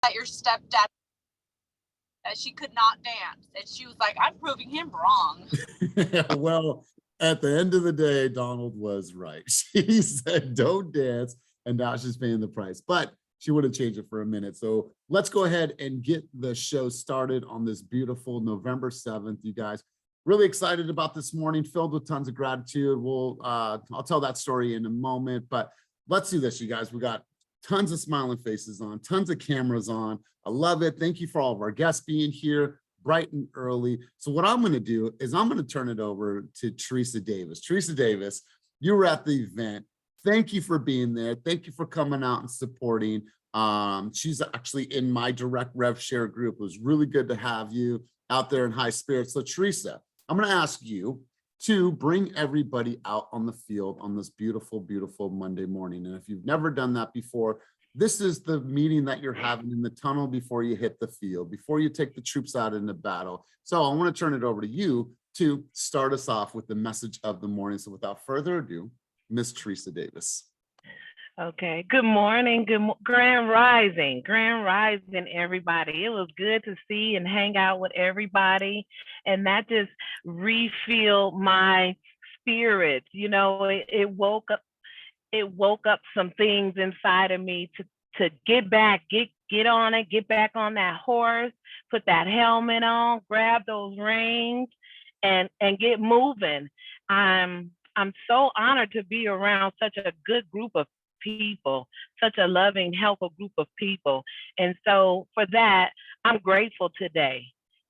that your stepdad, that she could not dance. And she was like, I'm proving him wrong. Well, at the end of the day, Donald was right. She said, don't dance. And now she's paying the price. But she wouldn't change it for a minute. So let's go ahead and get the show started on this beautiful November 7th, you guys. Really excited about this morning, filled with tons of gratitude. I'll tell that story in a moment, but let's do this, you guys. We got tons of smiling faces on, tons of cameras on. I love it. Thank you for all of our guests being here bright and early. So what I'm going to do is I'm going to turn it over to Teresa Davis. Teresa Davis, you were at the event. Thank you for being there. Thank you for coming out and supporting. She's actually in my direct rev share group. It was really good to have you out there in high spirits. So Teresa, I'm going to ask you to bring everybody out on the field on this beautiful, beautiful Monday morning. And if you've never done that before, this is the meeting that you're having in the tunnel before you hit the field, before you take the troops out into battle. So I want to turn it over to you to start us off with the message of the morning. So without further ado, Miss Teresa Davis. Okay. Good morning. Grand Rising, everybody. It was good to see and hang out with everybody, and that just refilled my spirit. You know, it woke up some things inside of me to get back, get on it, get back on that horse, put that helmet on, grab those reins, and get moving. I'm so honored to be around such a good group of people, such a loving, helpful group of people. And so for that, I'm grateful today.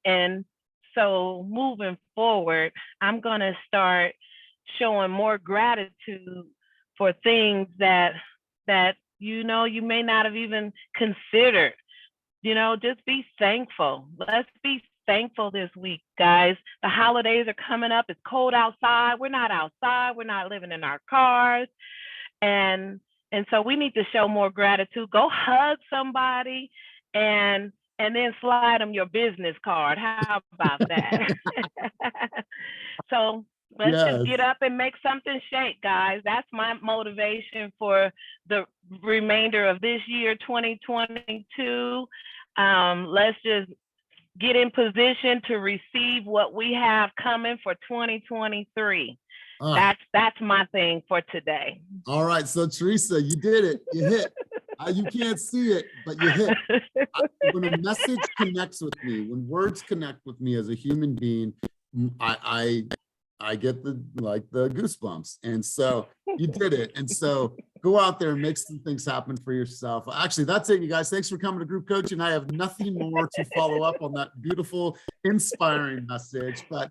And so moving forward, I'm going to start showing more gratitude for things that you know you may not have even considered. You know, just be thankful. Let's be thankful this week, guys. The holidays are coming up. It's cold outside. We're not outside. We're not living in our cars. And so we need to show more gratitude. Go hug somebody and then slide them your business card. How about that? So let's just get up and make something shake, guys. That's my motivation for the remainder of this year, 2022. Let's just get in position to receive what we have coming for 2023. That's my thing for today. All right, so Teresa, you did it. You hit. You can't see it, but you hit. When a message connects with me, when words connect with me as a human being, I get the goosebumps. And so you did it. And so go out there and make some things happen for yourself. Actually, that's it, you guys. Thanks for coming to group coaching. I have nothing more to follow up on that beautiful, inspiring message. But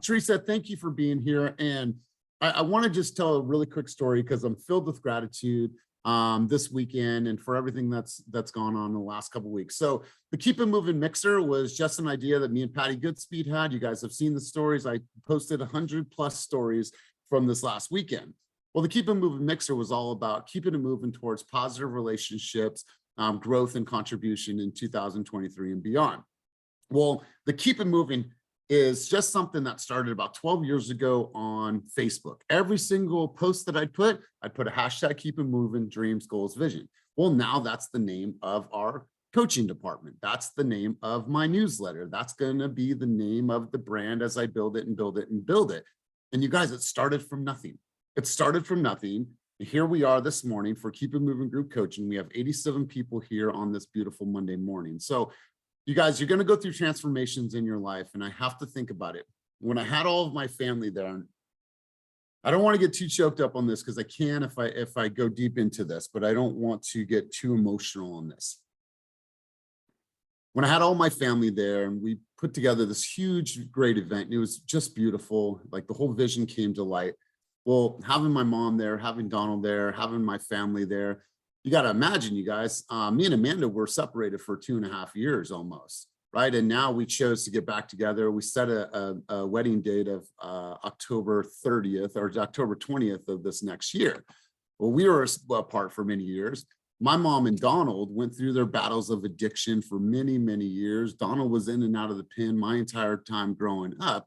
Teresa, thank you for being here. And I want to just tell a really quick story because I'm filled with gratitude this weekend and for everything that's gone on in the last couple of weeks. So the Keep It Moving Mixer was just an idea that me and Patty Goodspeed had. You guys have seen the stories. I posted 100+ stories from this last weekend. Well, the Keep It Moving Mixer was all about keeping it moving towards positive relationships, growth and contribution in 2023 and beyond. Well, the Keep It Moving is just something that started about 12 years ago on Facebook. Every single post that I'd put a hashtag Keep It Moving, dreams, goals, vision. Well, now that's the name of our coaching department. That's the name of my newsletter. That's going to be the name of the brand as I build it and build it and build it. And you guys, it started from nothing. It started from nothing. Here we are this morning for Keep It Moving Group Coaching. We have 87 people here on this beautiful Monday morning. So you guys, you're going to go through transformations in your life, and I have to think about it. When I had all of my family there, I don't want to get too choked up on this because I can if I go deep into this, but I don't want to get too emotional on this. When I had all my family there and we put together this huge, great event, and it was just beautiful, like the whole vision came to light. Well, having my mom there, having Donald there, having my family there, you got to imagine, you guys, me and Amanda were separated for 2.5 years almost, right? And now we chose to get back together. We set a wedding date of October 30th or October 20th of this next year. Well, we were apart for many years. My mom and Donald went through their battles of addiction for many, many years. Donald was in and out of the pen my entire time growing up.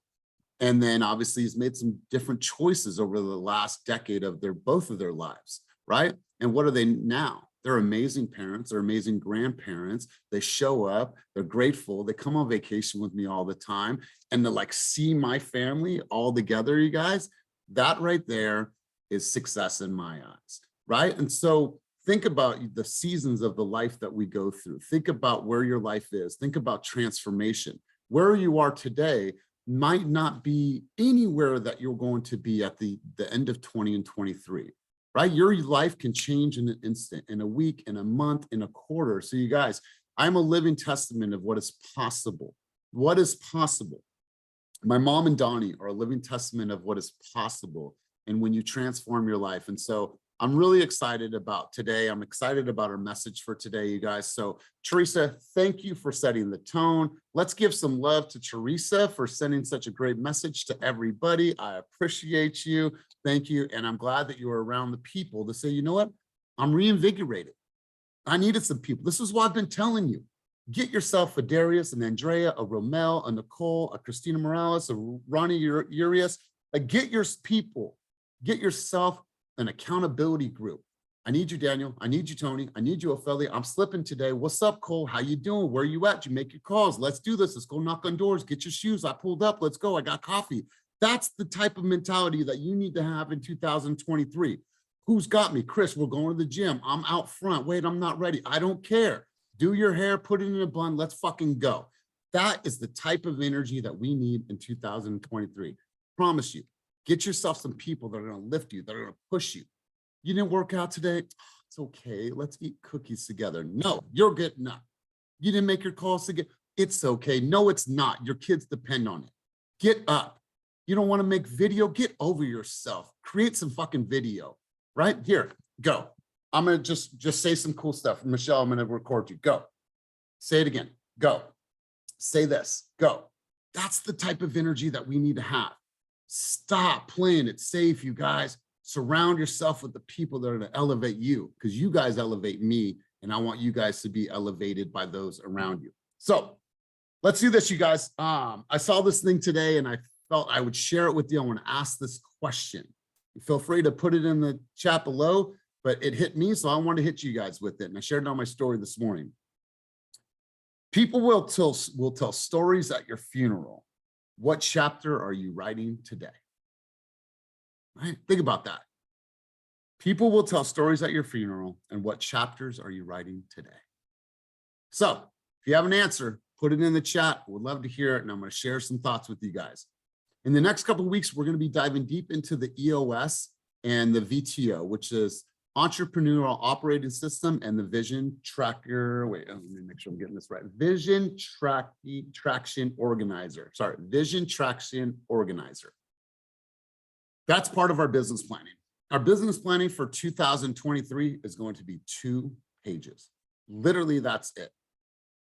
And then obviously he's made some different choices over the last decade of both of their lives, right? And what are they now? They're amazing parents, they're amazing grandparents. They show up, they're grateful, they come on vacation with me all the time, and to like see my family all together, you guys, that right there is success in my eyes, right? And so think about the seasons of the life that we go through. Think about where your life is. Think about transformation. Where you are today might not be anywhere that you're going to be at the end of 20 and 23. Right? Your life can change in an instant, in a week, in a month, in a quarter. So you guys, I'm a living testament of what is possible. What is possible? My mom and Donnie are a living testament of what is possible and when you transform your life. And so I'm really excited about today. I'm excited about our message for today, you guys. So Teresa, thank you for setting the tone. Let's give some love to Teresa for sending such a great message to everybody. I appreciate you. Thank you. And I'm glad that you were around the people to say, you know what? I'm reinvigorated. I needed some people. This is what I've been telling you. Get yourself a Darius, an Andrea, a Romel, a Nicole, a Christina Morales, a Ronnie Urias. Like, get your people. Get yourself an accountability group. I need you, Daniel. I need you, Tony. I need you, Ophelia. I'm slipping today. What's up, Cole? How you doing? Where you at? You make your calls. Let's do this. Let's go knock on doors. Get your shoes. I pulled up. Let's go. I got coffee. That's the type of mentality that you need to have in 2023. Who's got me? Chris, we're going to the gym. I'm out front. Wait, I'm not ready. I don't care. Do your hair, put it in a bun. Let's fucking go. That is the type of energy that we need in 2023. Promise you. Get yourself some people that are going to lift you, that are going to push you. You didn't work out today? It's okay. Let's eat cookies together. No, you're getting up. You didn't make your calls together? It's okay. No, it's not. Your kids depend on it. Get up. You don't want to make video? Get over yourself. Create some fucking video, right? Here, go. I'm going to just say some cool stuff. Michelle, I'm going to record you. Go. Say it again. Go. Say this. Go. That's the type of energy that we need to have. Stop playing it safe, you guys. Surround yourself with the people that are going to elevate you, because you guys elevate me, and I want you guys to be elevated by those around you. So let's do this, you guys. I saw this thing today, and I felt I would share it with you. I want to ask this question. Feel free to put it in the chat below, but it hit me, so I want to hit you guys with it. And I shared it on my story this morning. People will tell stories at your funeral. What chapter are you writing today? Right? Think about that. People will tell stories at your funeral, and what chapters are you writing today? So if you have an answer, put it in the chat. We'd love to hear it, and I'm going to share some thoughts with you guys. In the next couple of weeks, we're going to be diving deep into the EOS and the VTO, which is Entrepreneurial Operating System, and the Vision Tracker. Wait, let me make sure I'm getting this right. Vision Traction Organizer. Sorry, Vision Traction Organizer. That's part of our business planning. Our business planning for 2023 is going to be 2 pages. Literally, that's it.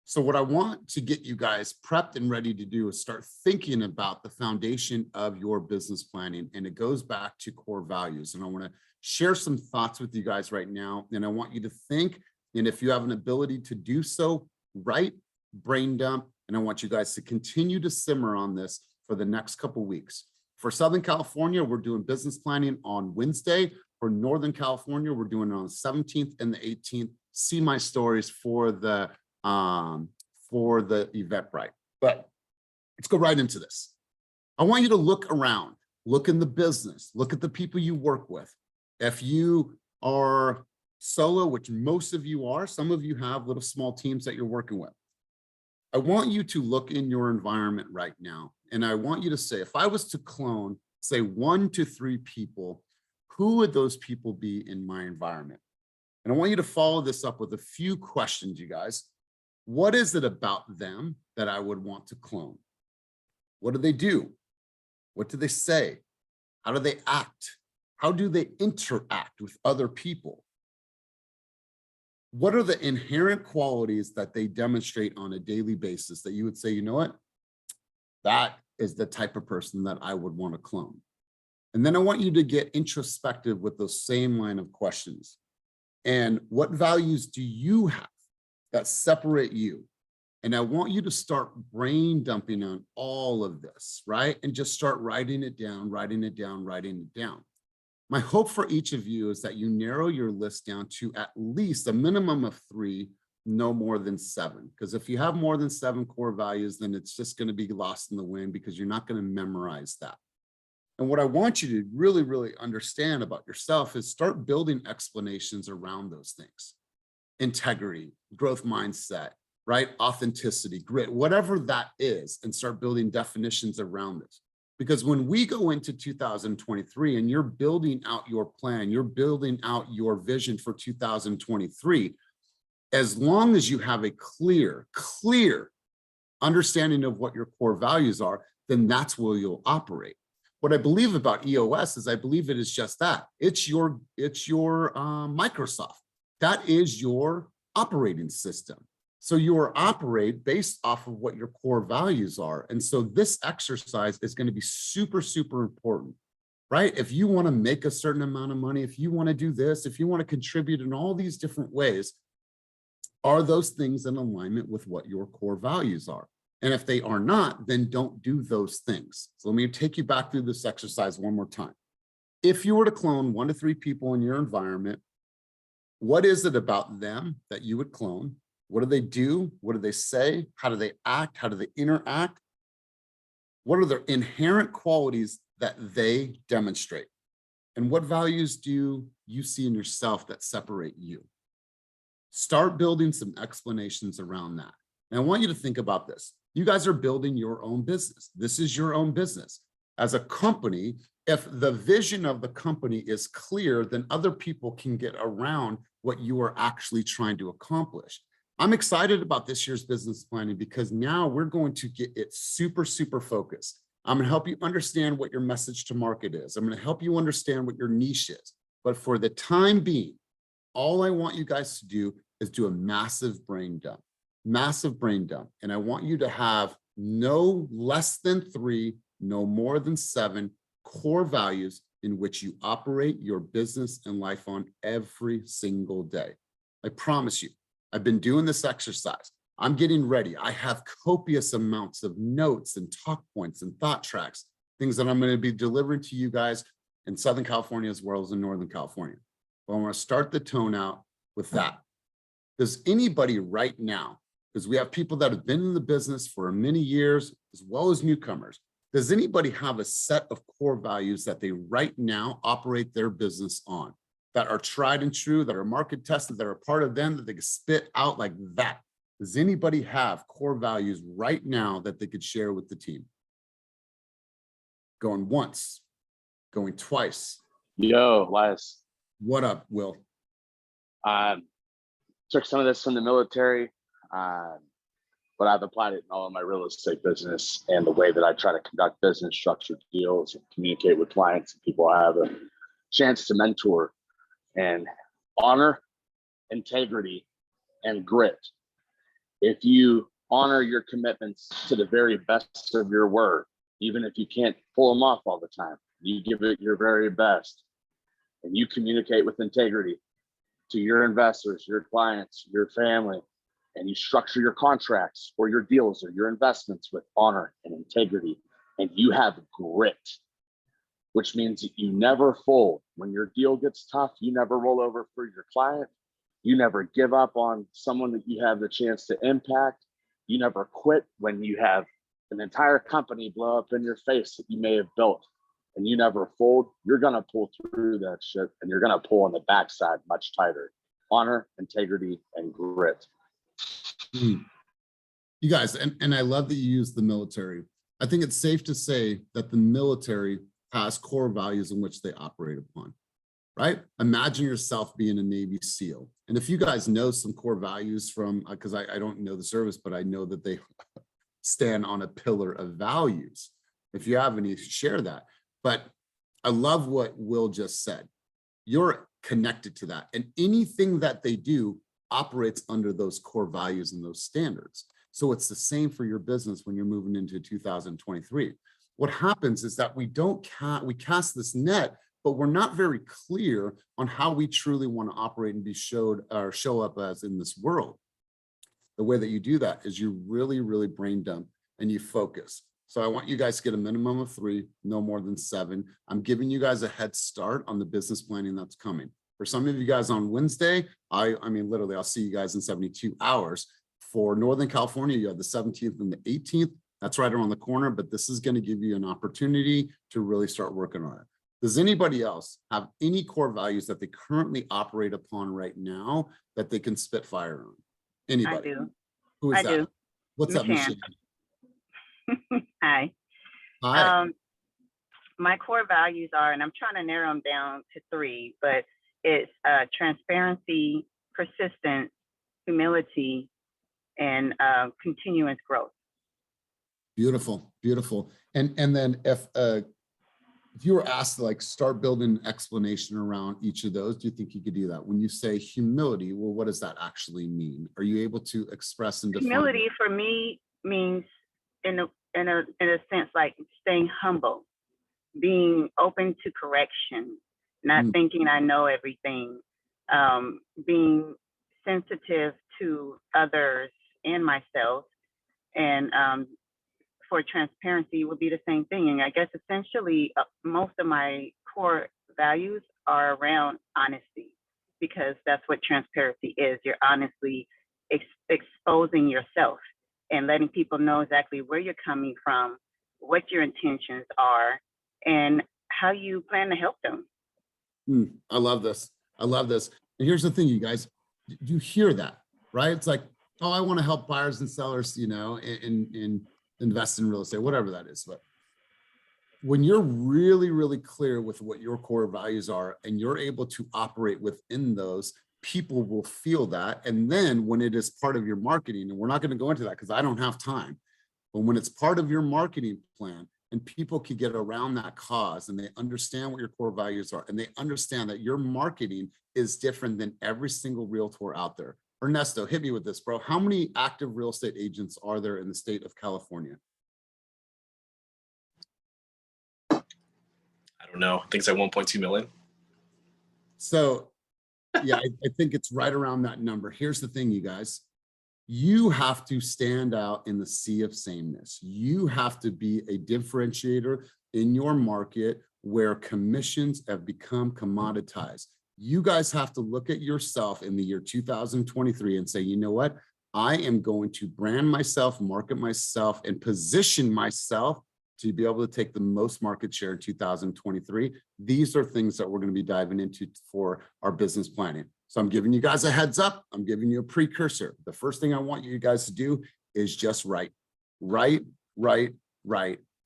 So what I want to get you guys prepped and ready to do is start thinking about the foundation of your business planning. And it goes back to core values. And I want to share some thoughts with you guys right now. And I want you to think, and if you have an ability to do so, write, brain dump. And I want you guys to continue to simmer on this for the next couple of weeks. For Southern California, we're doing business planning on Wednesday. For Northern California, we're doing it on the 17th and the 18th. See my stories for the Eventbrite. But let's go right into this. I want you to look around, look in the business, look at the people you work with. If you are solo, which most of you are, some of you have little small teams that you're working with. I want you to look in your environment right now. And I want you to say, if I was to clone, say 1 to 3 people, who would those people be in my environment? And I want you to follow this up with a few questions, you guys. What is it about them that I would want to clone? What do they do? What do they say? How do they act? How do they interact with other people? What are the inherent qualities that they demonstrate on a daily basis that you would say, you know what? That is the type of person that I would want to clone. And then I want you to get introspective with those same line of questions. And what values do you have that separate you? And I want you to start brain dumping on all of this, right? And just start writing it down, writing it down, writing it down. My hope for each of you is that you narrow your list down to at least a minimum of 3, no more than 7. Because if you have more than 7 core values, then it's just going to be lost in the wind because you're not going to memorize that. And what I want you to really, really understand about yourself is start building explanations around those things. Integrity, growth mindset, right? Authenticity, grit, whatever that is, and start building definitions around this. Because when we go into 2023 and you're building out your plan, you're building out your vision for 2023, as long as you have a clear understanding of what your core values are, then that's where you'll operate. What I believe about EOS is I believe it is just that. It's your Microsoft. That is your operating system. So you operate based off of what your core values are. And so this exercise is going to be super, super important, right? If you want to make a certain amount of money, if you want to do this, if you want to contribute in all these different ways, are those things in alignment with what your core values are? And if they are not, then don't do those things. So let me take you back through this exercise one more time. If you were to clone 1 to 3 people in your environment, what is it about them that you would clone? What do they do? What do they say? How do they act? How do they interact? What are their inherent qualities that they demonstrate? And what values do you see in yourself that separate you? Start building some explanations around that. And I want you to think about this. You guys are building your own business. This is your own business. As a company, if the vision of the company is clear, then other people can get around what you are actually trying to accomplish. I'm excited about this year's business planning because now we're going to get it super, super focused. I'm going to help you understand what your message to market is. I'm going to help you understand what your niche is. But for the time being, all I want you guys to do is do a massive brain dump. And I want you to have no less than 3, no more than 7 core values in which you operate your business and life on every single day. I promise you, I've been doing this exercise. I'm getting ready. I have copious amounts of notes and talk points and thought tracks, things that I'm going to be delivering to you guys in Southern California as well as in Northern California. But I want to start the tone out with that. Does anybody right now, because we have people that have been in the business for many years, as well as newcomers, does anybody have a set of core values that they right now operate their business on, that are tried and true, that are market tested, that are part of them, that they can spit out like that? Does anybody have core values right now that they could share with the team? Going once, going twice. Yo, Elias. What up, Will? Took some of this from the military, but I've applied it in all of my real estate business and the way that I try to conduct business, structured deals, and communicate with clients and people I have a chance to mentor. And honor, integrity, and grit. If you honor your commitments to the very best of your word, even if you can't pull them off all the time, you give it your very best, and you communicate with integrity to your investors, your clients, your family, and you structure your contracts or your deals or your investments with honor and integrity, and you have grit, which means that you never fold. When your deal gets tough, you never roll over for your client. You never give up on someone that you have the chance to impact. You never quit when you have an entire company blow up in your face that you may have built, and you never fold. You're going to pull through that shit, and you're going to pull on the backside much tighter. Honor, integrity, and grit. You guys, and I love that you use the military. I think it's safe to say that the military has core values in which they operate upon, right? Imagine yourself being a Navy SEAL. And if you guys know some core values from, because I don't know the service, but I know that they stand on a pillar of values. If you have any, share that. But I love what Will just said. You're connected to that. And anything that they do operates under those core values and those standards. So it's the same for your business when you're moving into 2023. What happens is that we cast this net, but we're not very clear on how we truly want to operate and be showed or show up as in this world. The way that you do that is you really, really brain dump and you focus. So I want you guys to get a minimum of 3, no more than 7. I'm giving you guys a head start on the business planning that's coming. For some of you guys on Wednesday, I mean, literally, I'll see you guys in 72 hours. For Northern California, you have the 17th and the 18th. That's right around the corner, but this is going to give you an opportunity to really start working on it. Does anybody else have any core values that they currently operate upon right now that they can spit fire on? Anybody? I do. Who is I that? do. What's up, Michelle. Michelle? Hi. Hi. My core values are, and I'm trying to narrow them down to 3, but it's transparency, persistence, humility, and continuous growth. Beautiful, beautiful. And then if you were asked to like start building an explanation around each of those, do you think you could do that? When you say humility, well, what does that actually mean? Are you able to express and define? Humility for me means, in a sense, like staying humble, being open to correction, not thinking I know everything, being sensitive to others and myself, and for transparency would be the same thing. And I guess essentially most of my core values are around honesty, because that's what transparency is. You're honestly exposing yourself and letting people know exactly where you're coming from, what your intentions are, and how you plan to help them. I love this. I love this. And here's the thing, you guys, you hear that, right? It's like, oh, I want to help buyers and sellers, you know, in invest in real estate, whatever that is. But when you're really, really clear with what your core values are and you're able to operate within those, people will feel that. And then when it is part of your marketing, and we're not going to go into that because I don't have time, but when it's part of your marketing plan and people can get around that cause and they understand what your core values are and they understand that your marketing is different than every single realtor out there. Ernesto, hit me with this, bro. How many active real estate agents are there in the state of California? I don't know. I think it's at 1.2 million. So yeah, I think it's right around that number. Here's the thing, you guys. You have to stand out in the sea of sameness. You have to be a differentiator in your market where commissions have become commoditized. You guys have to look at yourself in the year 2023 and say, you know what? I am going to brand myself, market myself, and position myself to be able to take the most market share in 2023. These are things that we're going to be diving into for our business planning. So I'm giving you guys a heads up. I'm giving you a precursor. The first thing I want you guys to do is just write, and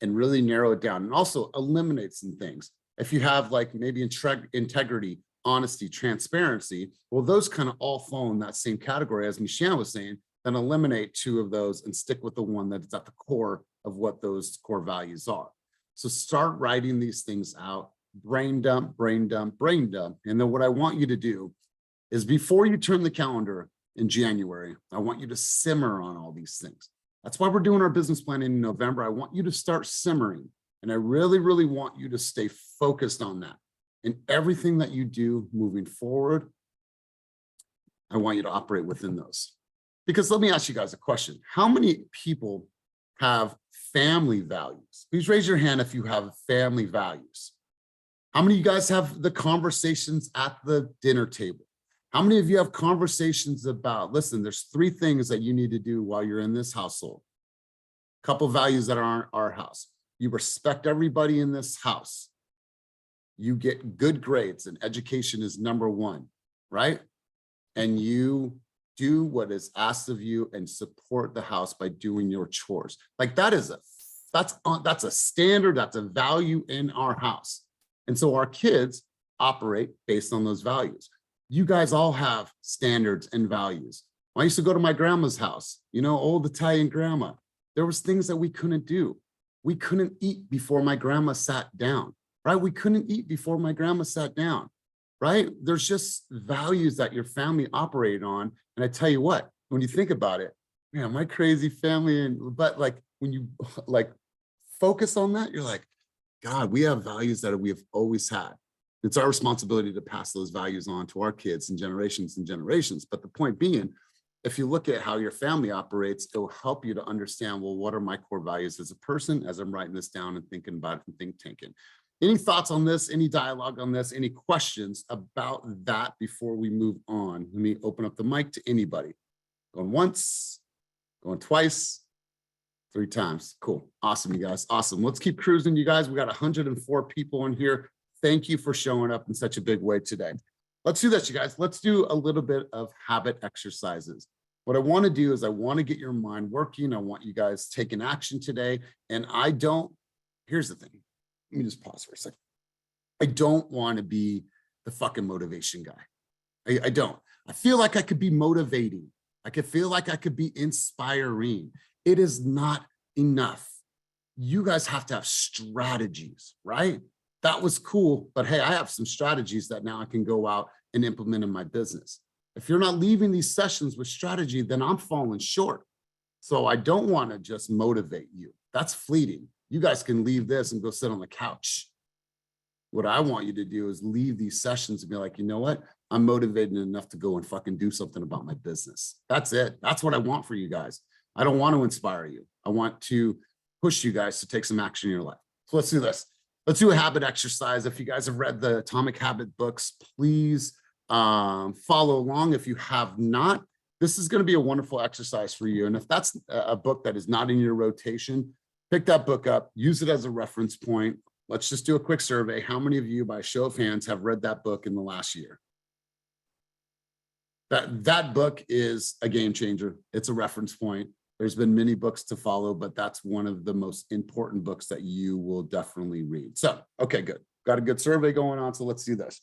really narrow it down, and also eliminate some things. If you have like maybe integrity, honesty, transparency, well, those kind of all fall in that same category as Michelle was saying, then eliminate 2 of those and stick with the one that's at the core of what those core values are. So start writing these things out, brain dump. And then what I want you to do is before you turn the calendar in January, I want you to simmer on all these things. That's why we're doing our business planning in November. I want you to start simmering. And I really, really want you to stay focused on that. In everything that you do moving forward, I want you to operate within those. Because let me ask you guys a question. How many people have family values? Please raise your hand if you have family values. How many of you guys have the conversations at the dinner table? How many of you have conversations about, listen, there's 3 things that you need to do while you're in this household. A couple values that are our house. You respect everybody in this house. You get good grades and education is number 1, right? And you do what is asked of you and support the house by doing your chores. Like that's a standard, that's a value in our house. And so our kids operate based on those values. You guys all have standards and values. I used to go to my grandma's house, you know, old Italian grandma. There was things that we couldn't do. We couldn't eat before my grandma sat down, right? We couldn't eat before my grandma sat down, right? There's just values that your family operated on. And I tell you what, when you think about it, man, my crazy family, but like when you like focus on that, you're like, God, we have values that we have always had. It's our responsibility to pass those values on to our kids and generations and generations. But the point being, if you look at how your family operates, it'll help you to understand, well, what are my core values as a person as I'm writing this down and thinking about it and think tanking. Any thoughts on this? Any dialogue on this? Any questions about that before we move on? Let me open up the mic to anybody. Going once, going twice, 3 times. Cool. Awesome, you guys. Awesome. Let's keep cruising, you guys. We got 104 people in here. Thank you for showing up in such a big way today. Let's do this, you guys. Let's do a little bit of habit exercises. What I want to do is I want to get your mind working. I want you guys taking action today. And here's the thing. Let me just pause for a second. I don't want to be the fucking motivation guy. I don't. I feel like I could be motivating. I could feel like I could be inspiring. It is not enough. You guys have to have strategies, right? That was cool, but hey, I have some strategies that now I can go out and implement in my business. If you're not leaving these sessions with strategy, then I'm falling short. So I don't want to just motivate you. That's fleeting. You guys can leave this and go sit on the couch. What I want you to do is leave these sessions and be like, you know what? I'm motivated enough to go and fucking do something about my business. That's it. That's what I want for you guys. I don't want to inspire you. I want to push you guys to take some action in your life. So let's do this. Let's do a habit exercise. If you guys have read the Atomic Habit books, please follow along. If you have not, this is going to be a wonderful exercise for you. And if that's a book that is not in your rotation, pick that book up, use it as a reference point. Let's just do a quick survey. How many of you, by show of hands, have read that book in the last year? That book is a game changer. It's a reference point. There's been many books to follow, but that's one of the most important books that you will definitely read. So, okay, good. Got a good survey going on, so let's do this.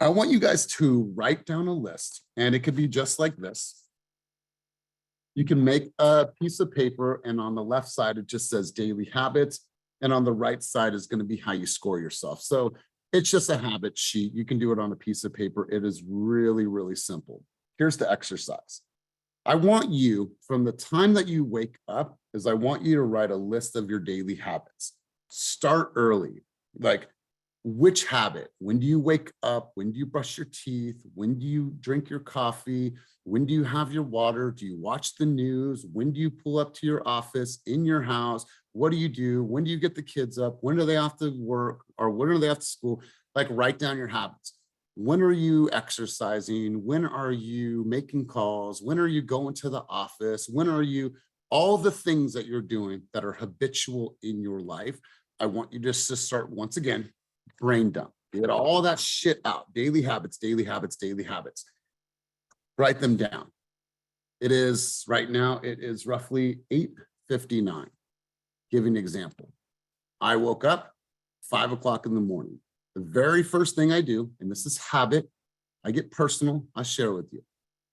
I want you guys to write down a list, and it could be just like this. You can make a piece of paper, and on the left side, it just says daily habits, and on the right side is going to be how you score yourself. So it's just a habit sheet. You can do it on a piece of paper. It is really, really simple. Here's the exercise. I want you, from the time that you wake up, I want you to write a list of your daily habits. Start early. Like, which habit? When do you wake up? When do you brush your teeth? When do you drink your coffee? When do you have your water? Do you watch the news? When do you pull up to your office, in your house? What do you do? When do you get the kids up? When are they off to work? Or when are they off to school? Like, write down your habits. When are you exercising? When are you making calls? When are you going to the office? When are you, all the things that you're doing that are habitual in your life, I want you just to start, once again, brain dump. Get all that shit out. Daily habits, daily habits, daily habits. Write them down. It is, right now, it is roughly 8:59. Give an example. I woke up 5 o'clock in the morning. The very first thing I do, and this is habit, I get personal, I share with you.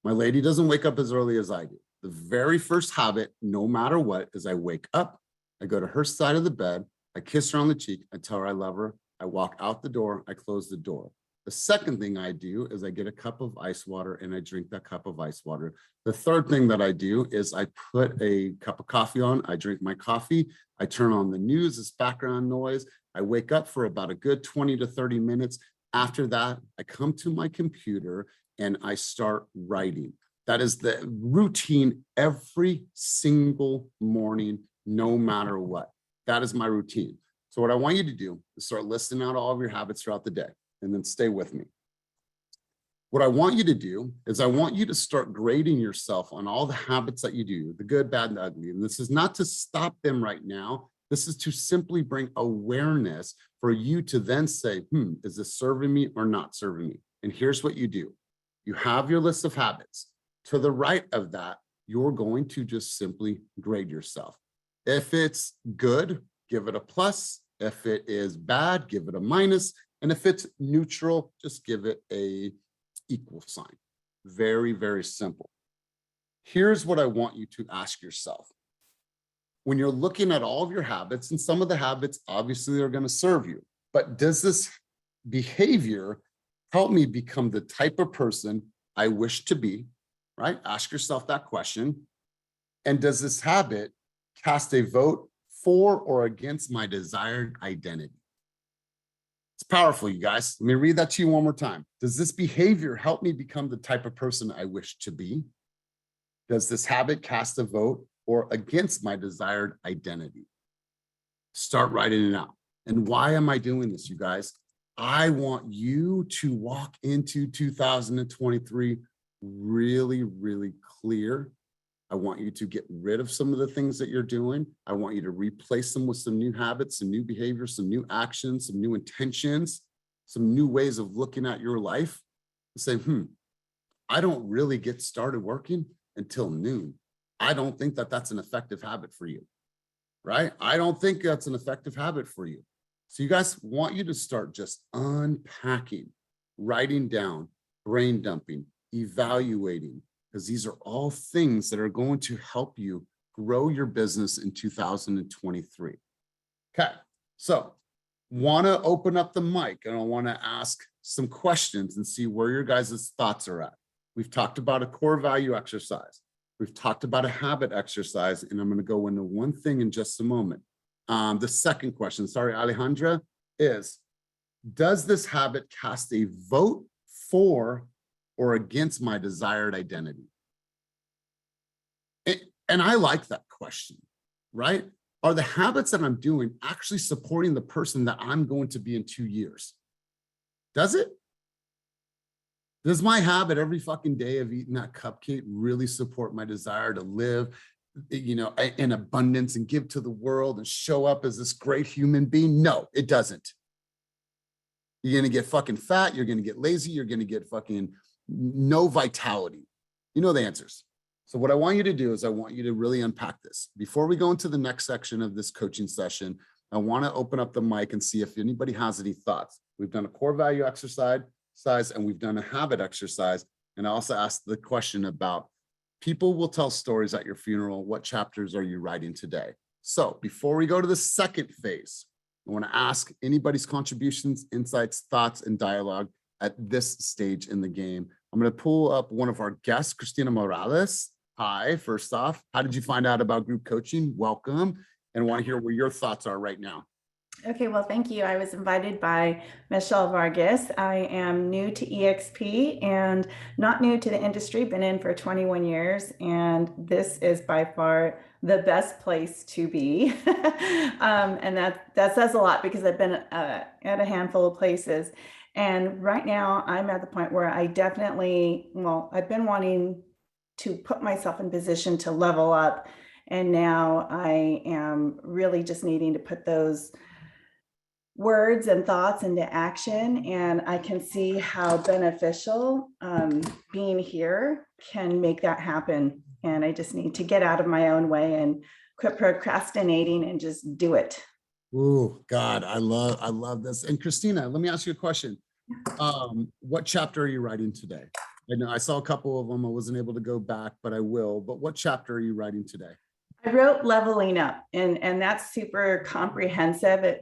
My lady doesn't wake up as early as I do. The very first habit, no matter what, is I wake up, I go to her side of the bed, I kiss her on the cheek, I tell her I love her, I walk out the door, I close the door. The second thing I do is I get a cup of ice water and I drink that cup of ice water. The third thing that I do is I put a cup of coffee on, I drink my coffee, I turn on the news as background noise. I wake up for about a good 20 to 30 minutes. After that, I come to my computer and I start writing. That is the routine every single morning, no matter what. That is my routine. So what I want you to do is start listing out all of your habits throughout the day, and then stay with me. What I want you to do is I want you to start grading yourself on all the habits that you do, the good, bad, and the ugly. And this is not to stop them right now. This is to simply bring awareness for you to then say, is this serving me or not serving me? And here's what you do. You have your list of habits. To the right of that, you're going to just simply grade yourself. If it's good, give it a plus. If it is bad, give it a minus. And if it's neutral, just give it a equal sign. Very, very simple. Here's what I want you to ask yourself. When you're looking at all of your habits, and some of the habits obviously are going to serve you, but does this behavior help me become the type of person I wish to be, right? Ask yourself that question. And does this habit cast a vote for or against my desired identity? It's powerful, you guys. Let me read that to you one more time. Does this behavior help me become the type of person I wish to be? Does this habit cast a vote or against my desired identity? Start writing it out. And why am I doing this, you guys? I want you to walk into 2023 really, really clear. I want you to get rid of some of the things that you're doing. I want you to replace them with some new habits, some new behaviors, some new actions, some new intentions, some new ways of looking at your life. And say, I don't really get started working until noon. I don't think that that's an effective habit for you, right? I don't think that's an effective habit for you. So you guys, want you to start just unpacking, writing down, brain dumping, evaluating, because these are all things that are going to help you grow your business in 2023. Okay, so want to open up the mic and I want to ask some questions and see where your guys' thoughts are at. We've talked about a core value exercise. We've talked about a habit exercise, and I'm going to go into one thing in just a moment. The second question, sorry, Alejandra, is, does this habit cast a vote for or against my desired identity? And I like that question, right? Are the habits that I'm doing actually supporting the person that I'm going to be in 2 years? Does it? Does my habit every fucking day of eating that cupcake really support my desire to live, in abundance and give to the world and show up as this great human being? No, it doesn't. You're going to get fucking fat. You're going to get lazy. You're going to get fucking no vitality. You know the answers. So what I want you to do is I want you to really unpack this. Before we go into the next section of this coaching session, I want to open up the mic and see if anybody has any thoughts. We've done a core value exercise, and we've done a habit exercise. And I also asked the question about, people will tell stories at your funeral. What chapters are you writing today? So before we go to the second phase, I want to ask anybody's contributions, insights, thoughts, and dialogue at this stage in the game. I'm going to pull up one of our guests, Christina Morales. Hi, first off, how did you find out about group coaching? Welcome. And I want to hear where your thoughts are right now. Okay, well, thank you. I was invited by Michelle Vargas. I am new to EXP and not new to the industry, been in for 21 years, and this is by far the best place to be. And that says a lot, because I've been at a handful of places. And right now I'm at the point where I definitely, I've been wanting to put myself in position to level up. And now I am really just needing to put those words and thoughts into action. And I can see how beneficial being here can make that happen. And I just need to get out of my own way and quit procrastinating and just do it. Oh God, I love this. And Christina, let me ask you a question. What chapter are you writing today? I know I saw a couple of them. I wasn't able to go back, but I will. But what chapter are you writing today? I wrote Leveling Up, and that's super comprehensive.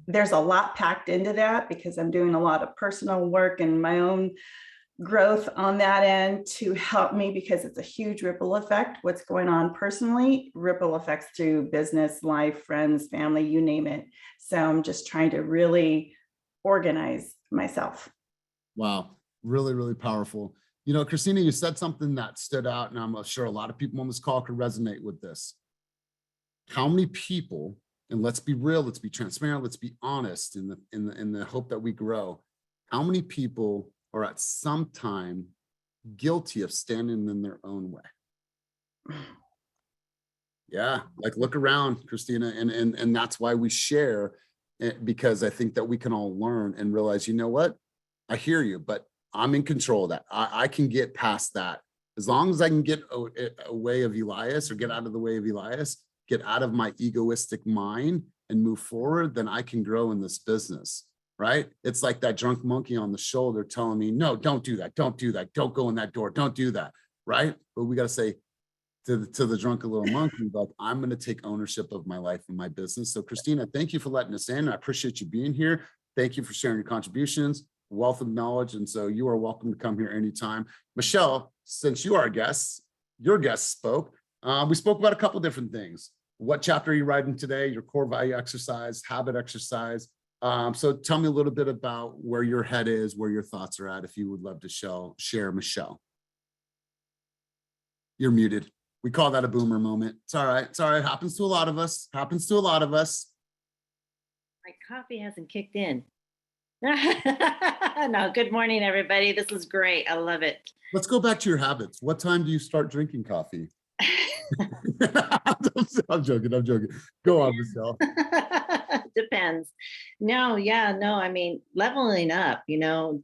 There's a lot packed into that, because I'm doing a lot of personal work and my own growth on that end to help me, because it's a huge ripple effect. What's going on personally, ripple effects through business, life, friends, family, you name it. So I'm just trying to really organize myself. Wow, really, really powerful. You know, Christina, you said something that stood out, and I'm sure a lot of people on this call could resonate with this. How many people, and let's be real, let's be transparent, let's be honest in the hope that we grow. How many people are at some time guilty of standing in their own way? Yeah, like look around, Christina, and that's why we share, because I think that we can all learn and realize, you know what? I hear you, but I'm in control of that. I can get past that. As long as I can get away of Elias, or get out of the way of Elias, get out of my egoistic mind and move forward, then I can grow in this business, right? It's like that drunk monkey on the shoulder telling me, no, don't do that. Don't do that. Don't go in that door. Don't do that, right? But we got to say to the drunken little monkey, like, I'm going to take ownership of my life and my business. So Christina, thank you for letting us in. I appreciate you being here. Thank you for sharing your contributions, wealth of knowledge. And so you are welcome to come here anytime. Michelle, since you are a guest, your guest spoke. We spoke about a couple different things. What chapter are you writing today? Your core value exercise, habit exercise. So tell me a little bit about where your head is, where your thoughts are at, if you would love to share, Michelle. You're muted. We call that a boomer moment. It's all right. It's all right. Happens to a lot of us. Happens to a lot of us. My coffee hasn't kicked in. No, good morning, everybody. This is great. I love it. Let's go back to your habits. What time do you start drinking coffee? I'm joking. I'm joking. Go on, Michelle. Depends. No, yeah, no, I mean, leveling up,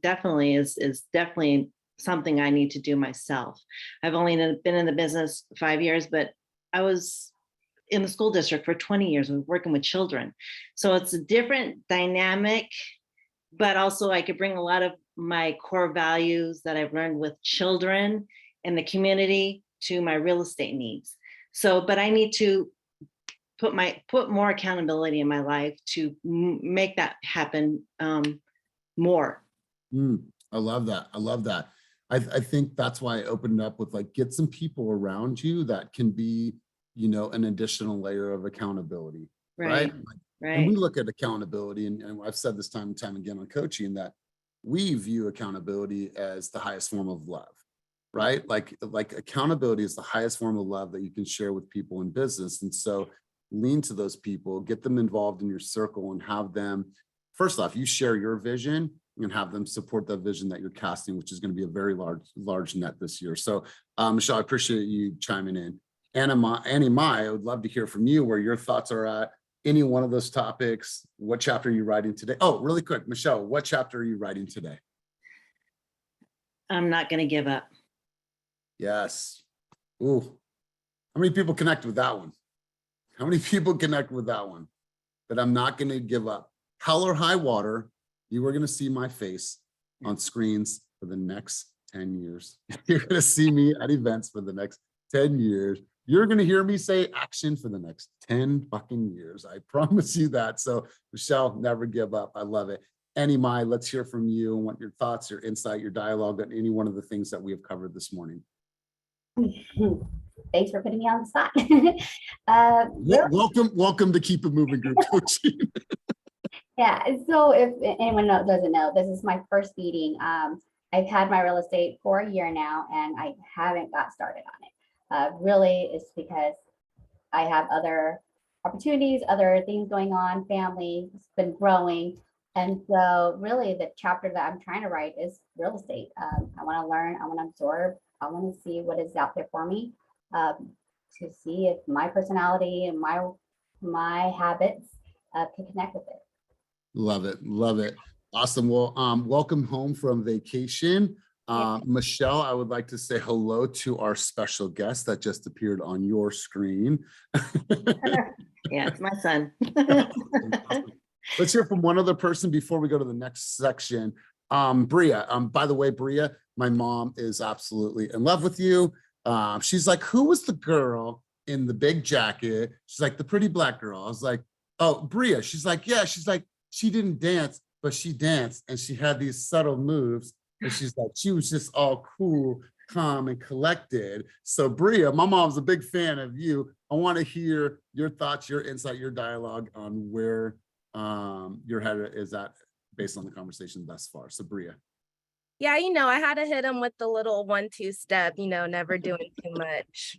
definitely is definitely something I need to do myself. I've only been in the business 5 years, but I was in the school district for 20 years working with children. So it's a different dynamic, but also I could bring a lot of my core values that I've learned with children and the community to my real estate needs. So, but I need to put more accountability in my life to make that happen more. I love that. I love that. I think that's why I opened up with like, get some people around you that can be, an additional layer of accountability, right? Right. And we look at accountability, and I've said this time and time again on coaching, that we view accountability as the highest form of love, right? Like accountability is the highest form of love that you can share with people in business. And so lean to those people, get them involved in your circle, and have them, first off, you share your vision and have them support that vision that you're casting, which is going to be a very large net this year. So Michelle, I appreciate you chiming in. Annie Mai, I would love to hear from you where your thoughts are at any one of those topics. What chapter are you writing today? Oh, really quick, Michelle, what chapter are you writing today? I'm not going to give up. Yes. Ooh, how many people connect with that one? How many people connect with that one? But I'm not going to give up. Hell or high water, you are going to see my face on screens for the next 10 years. You're going to see me at events for the next 10 years. You're going to hear me say action for the next 10 fucking years. I promise you that. So Michelle, never give up. I love it. Annie Mai, let's hear from you and what your thoughts, your insight, your dialogue on any one of the things that we have covered this morning. Thanks for putting me on the spot. Welcome to Keep It Moving Group Coaching. Yeah, so if anyone doesn't know, this is my first meeting. I've had my real estate for a year now, and I haven't got started on it. Really, it's because I have other opportunities, other things going on, family has been growing. And so really the chapter that I'm trying to write is real estate. I want to learn, I want to absorb, I want to see what is out there for me, to see if my personality and my habits can connect with it. Love it. Love it. Awesome. Well, welcome home from vacation. Michelle, I would like to say hello to our special guest that just appeared on your screen. Yeah, it's my son. Awesome. Let's hear from one other person before we go to the next section. Bria, by the way, Bria, my mom is absolutely in love with you. She's like, who was the girl in the big jacket? She's like, the pretty black girl. I was like, oh, Bria. She's like, yeah. She's like, she didn't dance, but she danced and she had these subtle moves. And she's like, she was just all cool, calm, and collected. So Bria, my mom's a big fan of you. I want to hear your thoughts, your insight, your dialogue on where your head is at based on the conversation thus far. So Bria. Yeah, I had to hit him with the little 1-2 step, never doing too much.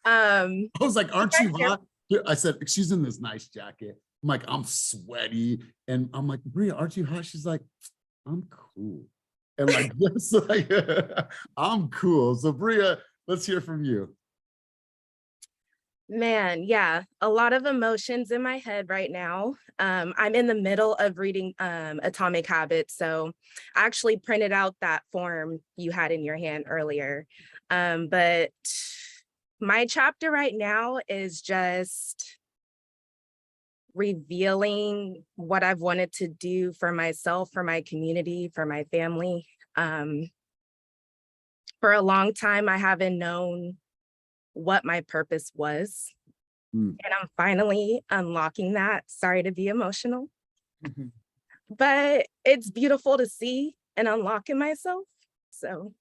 I was like, aren't you hot? I said, she's in this nice jacket. I'm like, I'm sweaty. And I'm like, Bria, aren't you hot? She's like, I'm cool. And like, yes, like, I'm cool. So Bria, let's hear from you. Man, yeah, a lot of emotions in my head right now. I'm in the middle of reading Atomic Habits. So I actually printed out that form you had in your hand earlier. But my chapter right now is just revealing what I've wanted to do for myself, for my community, for my family. For a long time, I haven't known what my purpose was. And I'm finally unlocking that. Sorry to be emotional, but it's beautiful to see and unlock in myself. So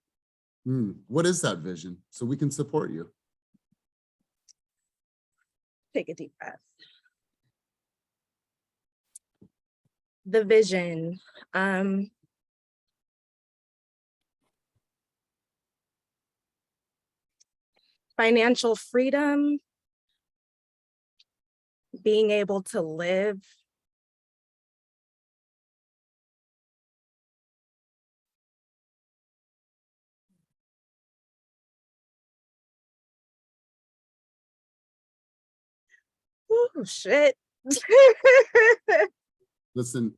what is that vision so we can support you? Take a deep breath. The vision. Financial freedom, being able to live. Oh, shit. Listen,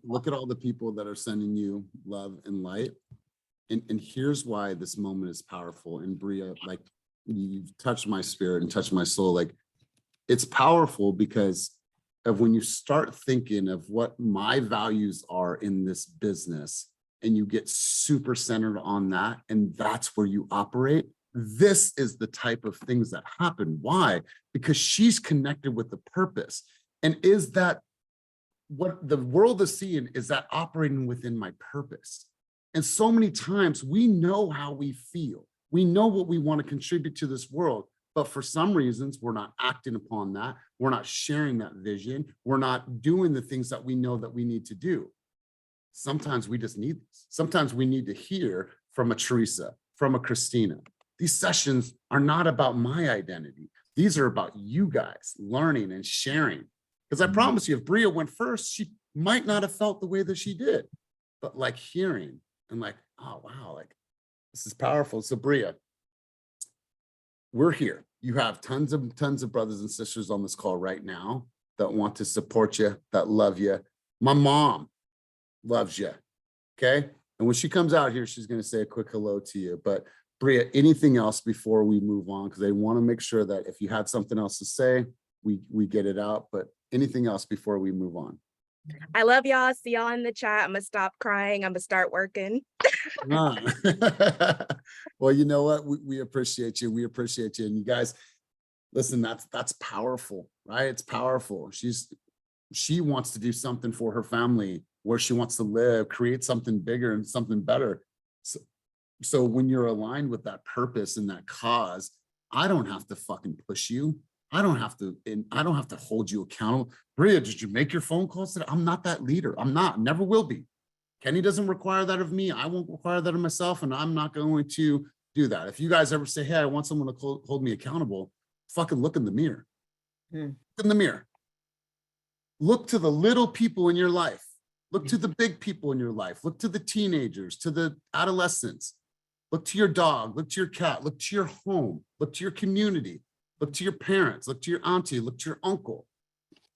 look at all the people that are sending you love and light. And here's why this moment is powerful. And Bria, like, you've touched my spirit and touched my soul. Like, it's powerful because of when you start thinking of what my values are in this business and you get super centered on that, and that's where you operate. This is the type of things that happen. Why? Because she's connected with the purpose. And is that what the world is seeing? Is that operating within my purpose? And so many times we know how we feel. We know what we want to contribute to this world, but for some reasons, we're not acting upon that. We're not sharing that vision. We're not doing the things that we know that we need to do. Sometimes we just need this. Sometimes we need to hear from a Teresa, from a Christina. These sessions are not about my identity. These are about you guys learning and sharing. Because I promise you, if Bria went first, she might not have felt the way that she did. But like hearing and like, oh, wow, like this is powerful. So Bria, we're here. You have tons of brothers and sisters on this call right now that want to support you, that love you. My mom loves you, okay? And when she comes out here, she's gonna say a quick hello to you. But Bria, anything else before we move on? Because I wanna make sure that if you had something else to say, we get it out, but anything else before we move on? I love y'all. See y'all in the chat. I'm gonna stop crying. I'm gonna start working. Well, you know what? We appreciate you. We appreciate you. And you guys, listen, that's powerful, right? It's powerful. She wants to do something for her family, where she wants to live, create something bigger and something better. So when you're aligned with that purpose and that cause, I don't have to fucking push you. I don't have to hold you accountable. Bria, did you make your phone calls today? I'm not that leader. I'm not, never will be. Kenny doesn't require that of me. I won't require that of myself, and I'm not going to do that. If you guys ever say, hey, I want someone to hold me accountable, fucking look in the mirror. Look in the mirror. Look to the little people in your life. Look to the big people in your life. Look to the teenagers, to the adolescents. Look to your dog, look to your cat, look to your home, look to your community, look to your parents, look to your auntie, look to your uncle.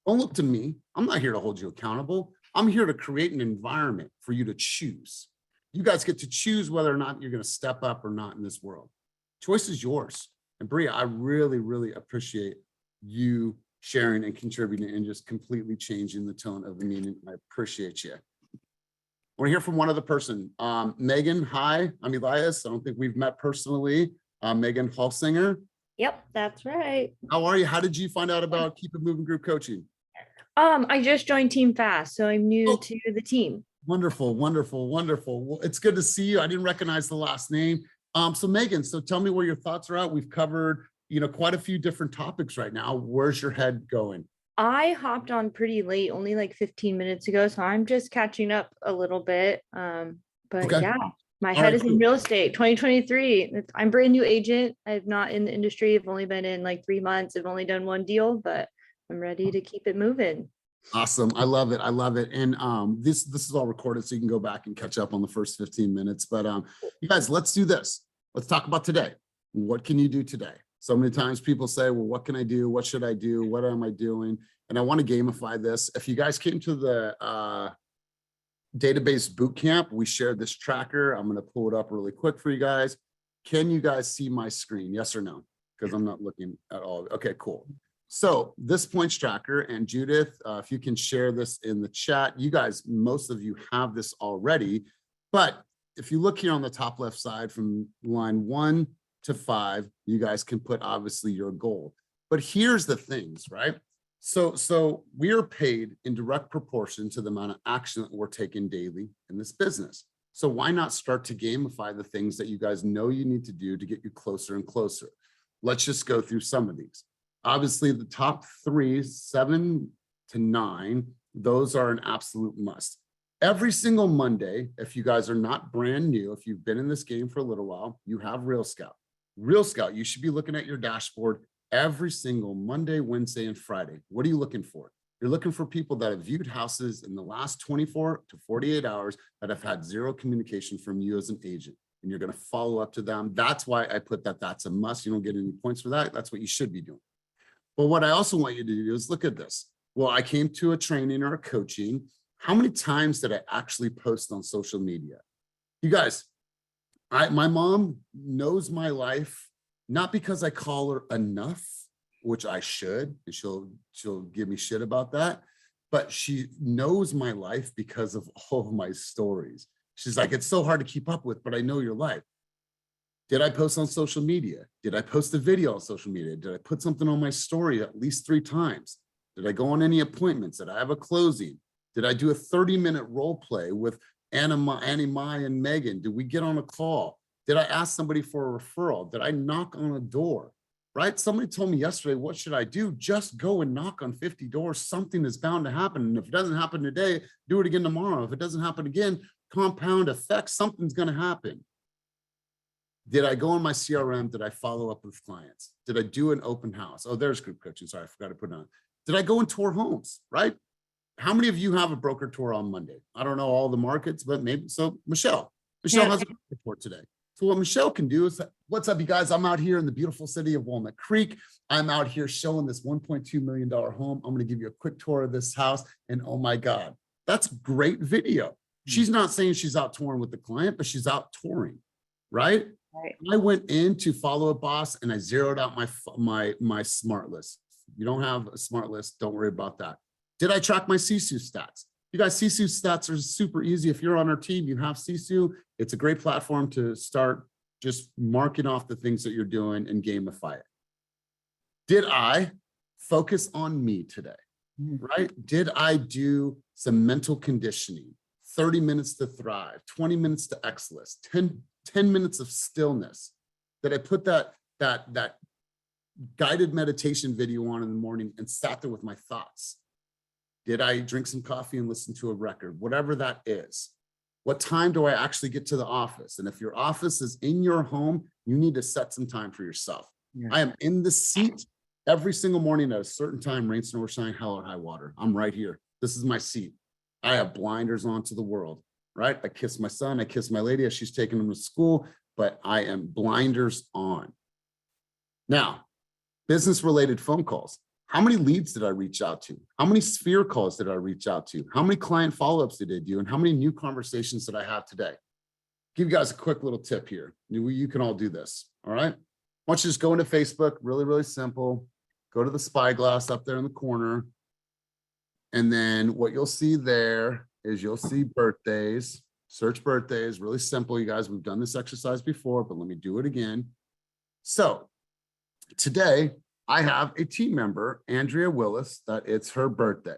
Don't look to me. I'm not here to hold you accountable. I'm here to create an environment for you to choose. You guys get to choose whether or not you're going to step up or not in this world. Choice is yours. And Bria, I really, really appreciate you sharing and contributing and just completely changing the tone of the meeting. I appreciate you. I want to hear from one other person. Megan, hi, I'm Elias. I don't think we've met personally. Megan Halsinger. Yep, that's right. How are you? How did you find out about Keep It Moving group coaching? I just joined Team Fast, so I'm new to the team. Wonderful, wonderful, wonderful. Well, it's good to see you. I didn't recognize the last name. So Megan, so tell me where your thoughts are at. We've covered, quite a few different topics right now. Where's your head going? I hopped on pretty late, only like 15 minutes ago, so I'm just catching up a little bit. But okay. Yeah, my head is in real estate. 2023. I'm brand new agent. I'm not in the industry. I've only been in like 3 months. I've only done one deal, but I'm ready to keep it moving. Awesome. I love it. I love it. And this is all recorded, so you can go back and catch up on the first 15 minutes. But you guys, let's do this. Let's talk about today. What can you do today? So many times people say, well, what can I do? What should I do? What am I doing? And I want to gamify this. If you guys came to the database boot camp, we shared this tracker. I'm going to pull it up really quick for you guys. Can you guys see my screen? Yes or no? Because I'm not looking at all. Okay, cool. So this points tracker, and Judith, if you can share this in the chat, you guys, most of you have this already, but if you look here on the top left side from line 1 to 5, you guys can put obviously your goal. But here's the things, right? So we are paid in direct proportion to the amount of action that we're taking daily in this business. So why not start to gamify the things that you guys know you need to do to get you closer and closer? Let's just go through some of these. Obviously, the top 3, 7 to 9, those are an absolute must. Every single Monday, if you guys are not brand new, if you've been in this game for a little while, you have Real Scout. Real Scout, you should be looking at your dashboard every single Monday, Wednesday, and Friday. What are you looking for? You're looking for people that have viewed houses in the last 24 to 48 hours that have had zero communication from you as an agent. And you're going to follow up to them. That's why I put that that's a must. You don't get any points for that. That's what you should be doing. But what I also want you to do is look at this. Well, I came to a training or a coaching. How many times did I actually post on social media? You guys, my mom knows my life, not because I call her enough, which I should, and she'll give me shit about that, but she knows my life because of all of my stories. She's like, it's so hard to keep up with, but I know your life. Did I post on social media? Did I post a video on social media? Did I put something on my story at least 3 times? Did I go on any appointments? Did I have a closing? Did I do a 30-minute role play with Annie, Mai, and Megan? Did we get on a call? Did I ask somebody for a referral? Did I knock on a door? Right? Somebody told me yesterday, what should I do? Just go and knock on 50 doors. Something is bound to happen. And if it doesn't happen today, do it again tomorrow. If it doesn't happen again, compound effect, something's going to happen. Did I go on my CRM? Did I follow up with clients? Did I do an open house? Oh, there's group coaching. Sorry, I forgot to put it on. Did I go and tour homes, right? How many of you have a broker tour on Monday? I don't know all the markets, but maybe. So Michelle has a broker tour today. So what Michelle can do is, what's up, you guys? I'm out here in the beautiful city of Walnut Creek. I'm out here showing this $1.2 million home. I'm going to give you a quick tour of this house. And oh my God, that's great video. She's not saying she's out touring with the client, but she's out touring, right? I went into Follow Up Boss and I zeroed out my smart list. You don't have a smart list, don't worry about that. Did I track my CSU stats? You guys, CSU stats are super easy. If you're on our team, you have CSU. It's a great platform to start just marking off the things that you're doing and gamify it. Did I focus on me today, right? Did I do some mental conditioning? 30 minutes to thrive, 20 minutes to X list, 10 minutes of stillness. Did I put that guided meditation video on in the morning and sat there with my thoughts? Did I drink some coffee and listen to a record? Whatever that is. What time do I actually get to the office? And if your office is in your home, you need to set some time for yourself. Yeah. I am in the seat every single morning at a certain time, rain, snow, or shine, hell or high water. I'm right here. This is my seat. I have blinders on to the world, right? I kiss my son, I kiss my lady as she's taking him to school, but I am blinders on. Now, business-related phone calls. How many leads did I reach out to? How many sphere calls did I reach out to? How many client follow-ups did I do? And how many new conversations did I have today? Give you guys a quick little tip here. You can all do this, all right? I want you to just go into Facebook, really, really simple. Go to the spyglass up there in the corner. And then what you'll see there is you'll see birthdays. Search birthdays, really simple, you guys. We've done this exercise before, but let me do it again. So today, I have a team member, Andrea Willis, that it's her birthday.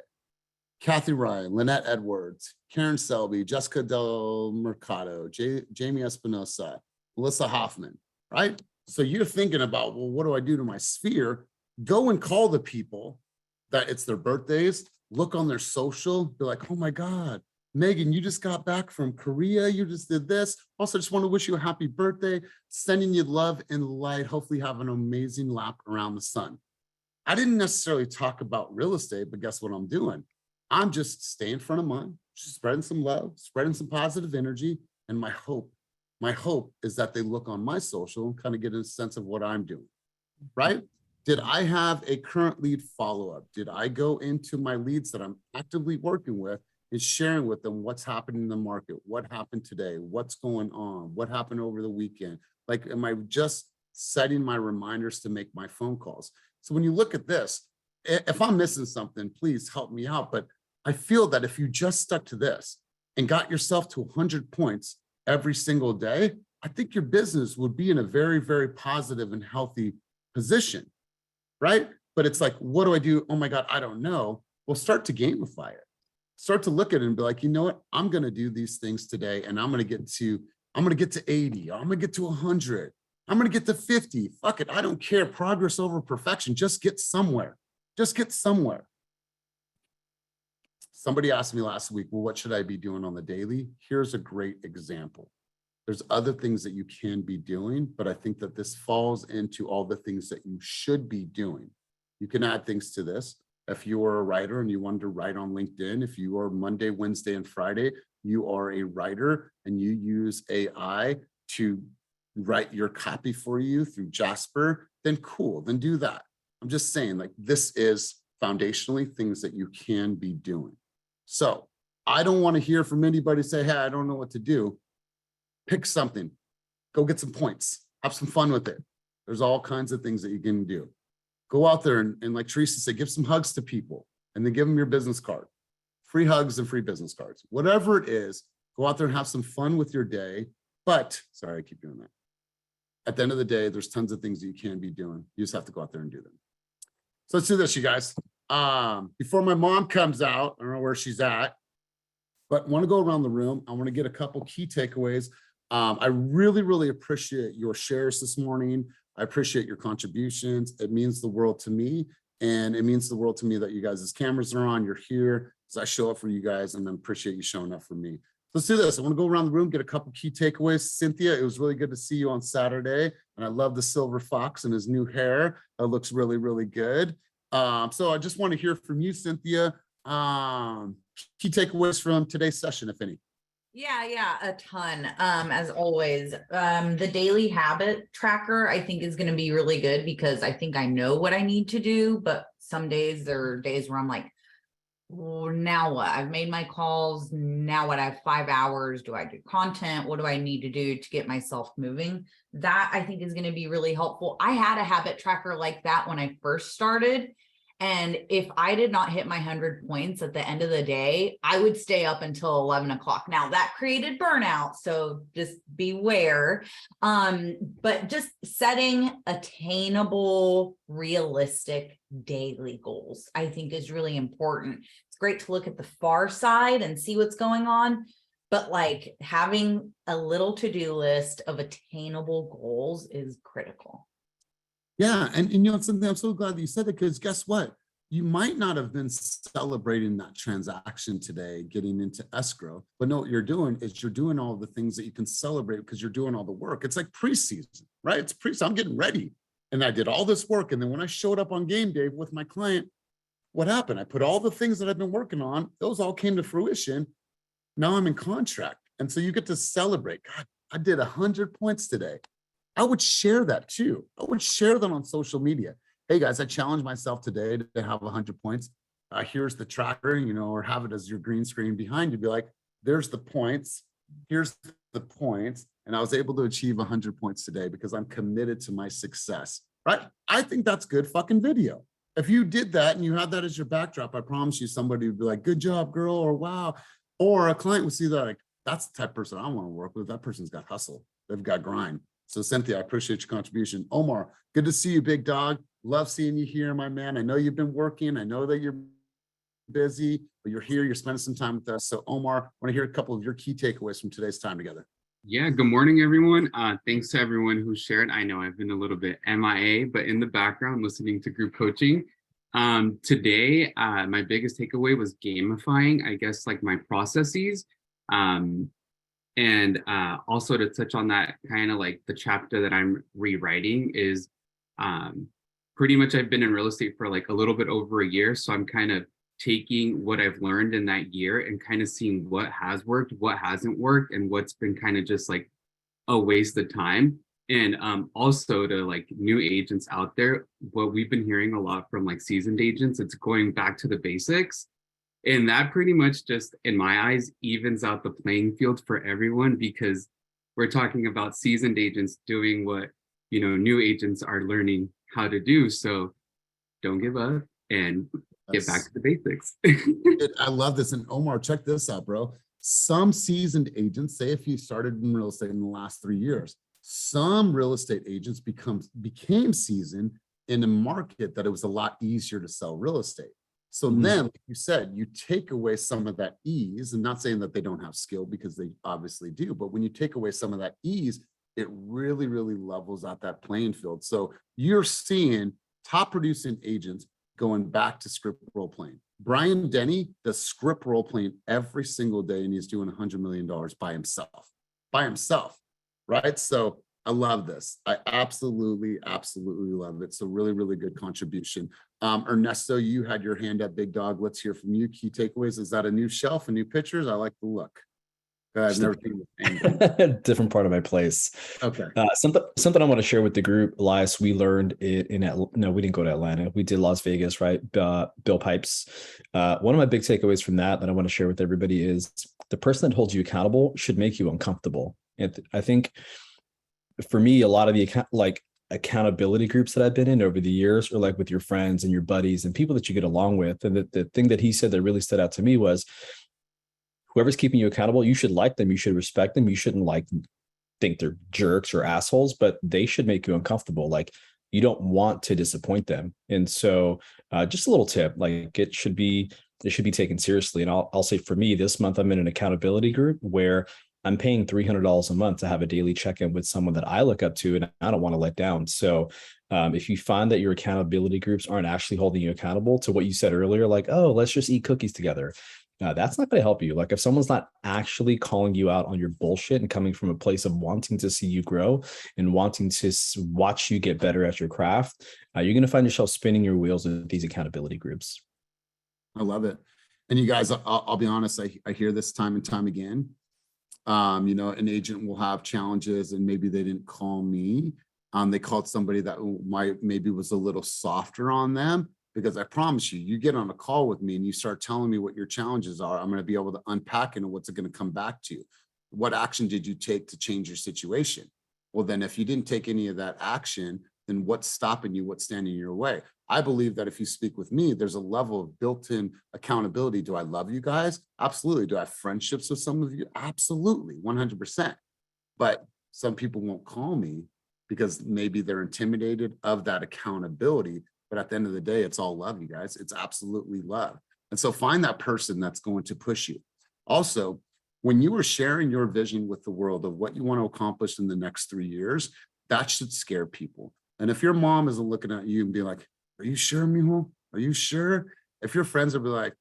Kathy Ryan, Lynette Edwards, Karen Selby, Jessica Del Mercado, Jamie Espinosa, Melissa Hoffman, right? So you're thinking about, well, what do I do to my sphere? Go and call the people that it's their birthdays, look on their social, be like, oh my God, Megan, you just got back from Korea. You just did this. Also, just want to wish you a happy birthday. Sending you love and light. Hopefully have an amazing lap around the sun. I didn't necessarily talk about real estate, but guess what I'm doing? I'm just staying in front of mine, just spreading some love, spreading some positive energy. And my hope is that they look on my social and kind of get a sense of what I'm doing, right? Did I have a current lead follow-up? Did I go into my leads that I'm actively working with and sharing with them what's happening in the market, what happened today, what's going on, what happened over the weekend? Like, am I just setting my reminders to make my phone calls? So when you look at this, if I'm missing something, please help me out. But I feel that if you just stuck to this and got yourself to 100 points every single day, I think your business would be in a very, very positive and healthy position, right? But it's like, what do I do? Oh my God, I don't know. Well, start to gamify it. Start to look at it and be like, you know what? I'm going to do these things today, and I'm going to get to 80. Or I'm going to get to 100. I'm going to get to 50. Fuck it. I don't care. Progress over perfection. Just get somewhere. Just get somewhere. Somebody asked me last week, well, what should I be doing on the daily? Here's a great example. There's other things that you can be doing, but I think that this falls into all the things that you should be doing. You can add things to this. If you are a writer and you wanted to write on LinkedIn, if you are Monday, Wednesday, and Friday, you are a writer and you use AI to write your copy for you through Jasper, then cool, then do that. I'm just saying, like, this is foundationally things that you can be doing. So I don't want to hear from anybody say, hey, I don't know what to do. Pick something, go get some points, have some fun with it. There's all kinds of things that you can do. Go out there and like Teresa said, give some hugs to people and then give them your business card. Free hugs and free business cards. Whatever it is, go out there and have some fun with your day. But, sorry, I keep doing that. At the end of the day, there's tons of things that you can be doing. You just have to go out there and do them. So let's do this, you guys. Before my mom comes out, I don't know where she's at, but I want to go around the room. I want to get a couple key takeaways. I really, really appreciate your shares this morning. I appreciate your contributions. It means the world to me. And it means the world to me that you guys' cameras are on, you're here. So I show up for you guys and I appreciate you showing up for me. Let's do this. I want to go around the room, get a couple key takeaways. Cynthia, it was really good to see you on Saturday. And I love the silver fox and his new hair. It looks really, really good. So I just want to hear from you, Cynthia. Key takeaways from today's session, if any. Yeah, a ton. As always, the daily habit tracker, I think, is going to be really good because I think I know what I need to do, but some days there are days where I'm like, well, now what? I've made my calls. Now what? I have 5 hours. Do I do content? What do I need to do to get myself moving? That I think is going to be really helpful. I had a habit tracker like that when I first started. And if I did not hit my 100 points at the end of the day, I would stay up until 11 o'clock. Now that created burnout, so just beware. But just setting attainable, realistic daily goals, I think, is really important. It's great to look at the far side and see what's going on, but like having a little to-do list of attainable goals is critical. Yeah, and you know something, I'm so glad that you said that, because guess what? You might not have been celebrating that transaction today, getting into escrow, but no, what you're doing is you're doing all the things that you can celebrate because you're doing all the work. It's like preseason, right? It's pre-season. I'm getting ready. And I did all this work. And then when I showed up on game day with my client, what happened? I put all the things that I've been working on, those all came to fruition. Now I'm in contract. And so you get to celebrate. God, I did 100 points today. I would share that too. I would share that on social media. Hey guys, I challenged myself today to have 100 points. Here's the tracker, you know, or have it as your green screen behind you. Be like, there's the points. Here's the points. And I was able to achieve 100 points today because I'm committed to my success, right? I think that's good fucking video. If you did that and you had that as your backdrop, I promise you somebody would be like, good job, girl, or wow. Or a client would see that, like, that's the type of person I want to work with. That person's got hustle. They've got grind. So Cynthia, I appreciate your contribution. Omar, good to see you, big dog. Love seeing you here, my man. I know you've been working. I know that you're busy, but you're here. You're spending some time with us. So Omar, I want to hear a couple of your key takeaways from today's time together. Yeah, good morning, everyone. Thanks to everyone who shared. I know I've been a little bit MIA, but in the background, listening to group coaching. Today, my biggest takeaway was gamifying, I guess, like my processes. And also to touch on that, kind of like the chapter that I'm rewriting is pretty much I've been in real estate for like a little bit over a year. So I'm kind of taking what I've learned in that year and kind of seeing what has worked, what hasn't worked, and what's been kind of just like a waste of time. And also to like new agents out there, what we've been hearing a lot from like seasoned agents, it's going back to the basics. And that pretty much just, in my eyes, evens out the playing field for everyone, because we're talking about seasoned agents doing what, you know, new agents are learning how to do. So don't give up and get back to the basics. I love this. And Omar, check this out, bro. Some seasoned agents, say if you started in real estate in the last 3 years, some real estate agents became seasoned in a market that it was a lot easier to sell real estate. So then, like you said, you take away some of that ease, and not saying that they don't have skill, because they obviously do, but when you take away some of that ease, it really, really levels out that playing field. So you're seeing top producing agents going back to script role playing. Brian Denny does script role playing every single day, and he's doing $100 million by himself. right? So I love this. I absolutely, absolutely love it. So really, really good contribution. Ernesto, you had your hand up, big dog. Let's hear from you. Key takeaways. Is that a new shelf, a new pictures? I like the look. I've never seen the different part of my place. Okay. Something I want to share with the group, Elias. We learned it in no, we didn't go to Atlanta. We did Las Vegas, right? Bill Pipes. One of my big takeaways from that I want to share with everybody is the person that holds you accountable should make you uncomfortable. And I think for me, a lot of the accountability groups that I've been in over the years, or like with your friends and your buddies and people that you get along with, and the thing that he said that really stood out to me was, whoever's keeping you accountable, you should like them, you should respect them, you shouldn't think they're jerks or assholes, but they should make you uncomfortable. Like, you don't want to disappoint them. And so just a little tip, like it should be taken seriously. And I'll say for me, this month I'm in an accountability group where I'm paying $300 a month to have a daily check-in with someone that I look up to and I don't want to let down. So if you find that your accountability groups aren't actually holding you accountable to what you said earlier, like, oh, let's just eat cookies together, that's not going to help you. Like, if someone's not actually calling you out on your bullshit and coming from a place of wanting to see you grow and wanting to watch you get better at your craft, you're going to find yourself spinning your wheels with these accountability groups. I love it. And you guys, I'll be honest, I hear this time and time again. An agent will have challenges and maybe they didn't call me. They called somebody that maybe was a little softer on them. Because I promise you, you get on a call with me and you start telling me what your challenges are, I'm going to be able to unpack it and what's it going to come back to. What action did you take to change your situation? Well, then if you didn't take any of that action, then what's stopping you? What's standing in your way? I believe that if you speak with me, there's a level of built-in accountability. Do I love you guys? Absolutely. Do I have friendships with some of you? Absolutely, 100%. But some people won't call me because maybe they're intimidated of that accountability. But at the end of the day, it's all love, you guys. It's absolutely love. And so find that person that's going to push you. Also, when you are sharing your vision with the world of what you want to accomplish in the next 3 years, that should scare people. And if your mom isn't looking at you and be like, are you sure, mijo? Are you sure? If your friends will be like,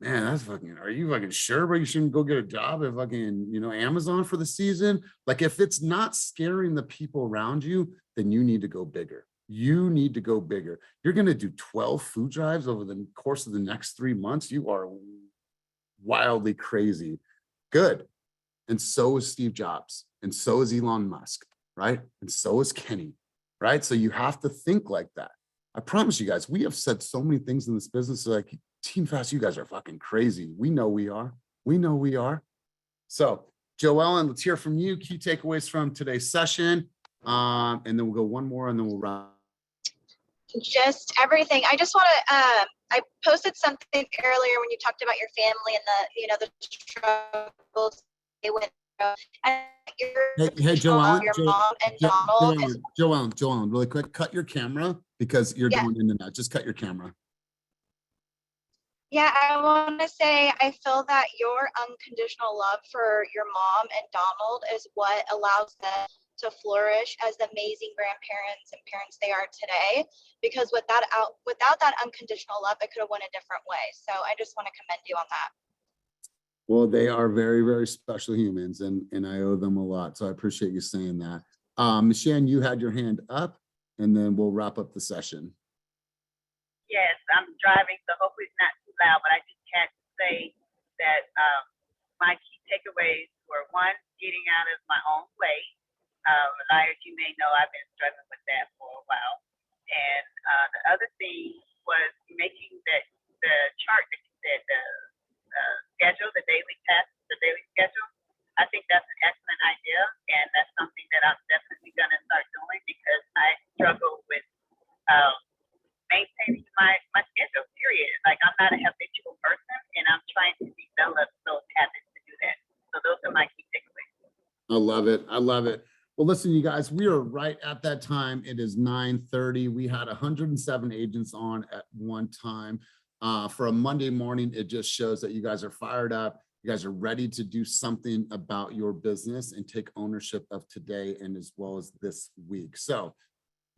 man, that's fucking, are you fucking sure, bro? You shouldn't go get a job at fucking, Amazon for the season. Like, if it's not scaring the people around you, then you need to go bigger. You need to go bigger. You're going to do 12 food drives over the course of the next 3 months. You are wildly crazy. Good. And so is Steve Jobs. And so is Elon Musk, right? And so is Kenny, right? So you have to think like that. I promise you guys, we have said so many things in this business. Like, Team Fast, you guys are fucking crazy. We know we are. We know we are. So, Joellen, let's hear from you. Key takeaways from today's session. And then we'll go one more and then we'll wrap. Just everything. I just want to, I posted something earlier when you talked about your family and the struggles they went through. And Hey, Joellen, your mom and Donald. Joellen, really quick, cut your camera because you're going in and out. Just cut your camera. Yeah, I want to say I feel that your unconditional love for your mom and Donald is what allows them to flourish as the amazing grandparents and parents they are today. Because without that unconditional love, it could have went a different way. So I just want to commend you on that. Well, they are very, very special humans, and I owe them a lot. So I appreciate you saying that. Michelle, you had your hand up, and then we'll wrap up the session. Yes, I'm driving, so hopefully it's not too loud, but I just had to say that my key takeaways were, one, getting out of my own way. Elias, you may know I've been struggling with that for a while. And the other thing was making the chart that you said, the schedule, the daily test, the daily schedule. I think that's an excellent idea, and that's something that I'm definitely going to start doing because I struggle with maintaining my schedule, period. Like, I'm not a habitual person, and I'm trying to develop those habits to do that. So those are my key takeaways. I love it. I love it. Well, listen, you guys, we are right at that time. It is 9:30. We had 107 agents on at one time. For a Monday morning, it just shows that you guys are fired up. You guys are ready to do something about your business and take ownership of today and as well as this week. So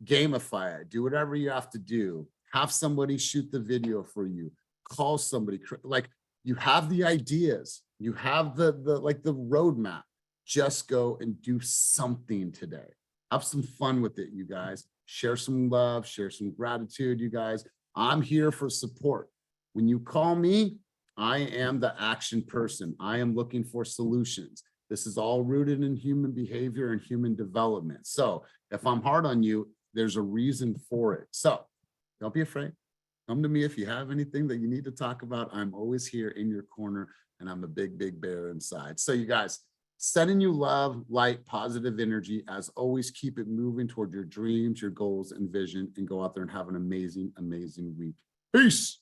gamify it. Do whatever you have to do. Have somebody shoot the video for you. Call somebody. Like, you have the ideas. You have the roadmap. Just go and do something today. Have some fun with it, you guys. Share some love, share some gratitude, you guys. I'm here for support. When you call me, I am the action person. I am looking for solutions. This is all rooted in human behavior and human development. So if I'm hard on you, there's a reason for it. So don't be afraid. Come to me if you have anything that you need to talk about. I'm always here in your corner, and I'm a big, big bear inside. So you guys, sending you love, light, positive energy. As always, keep it moving toward your dreams, your goals, and vision, and go out there and have an amazing, amazing week. Peace.